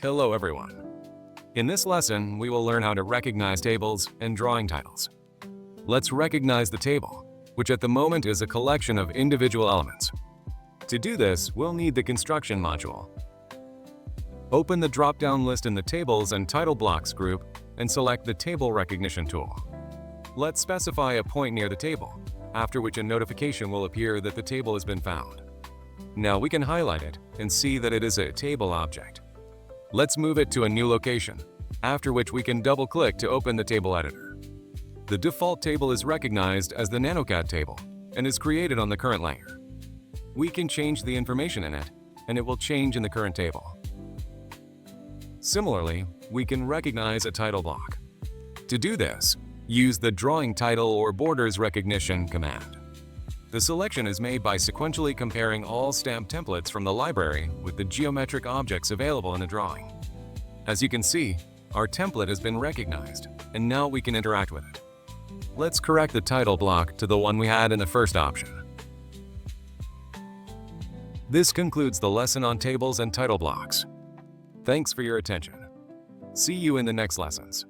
Hello everyone. In this lesson, we will learn how to recognize tables and drawing titles. Let's recognize the table, which at the moment is a collection of individual elements. To do this, we'll need the construction module. Open the drop-down list in the Tables and Title Blocks group and select the Table Recognition tool. Let's specify a point near the table, after which a notification will appear that the table has been found. Now we can highlight it and see that it is a table object. Let's move it to a new location, after which we can double-click to open the table editor. The default table is recognized as the nanoCAD table and is created on the current layer. We can change the information in it, and it will change in the current table. Similarly, we can recognize a title block. To do this, use the Drawing Title or Borders Recognition command. The selection is made by sequentially comparing all stamp templates from the library with the geometric objects available in the drawing. As you can see, our template has been recognized, and now we can interact with it. Let's correct the title block to the one we had in the first option. This concludes the lesson on tables and title blocks. Thanks for your attention. See you in the next lessons.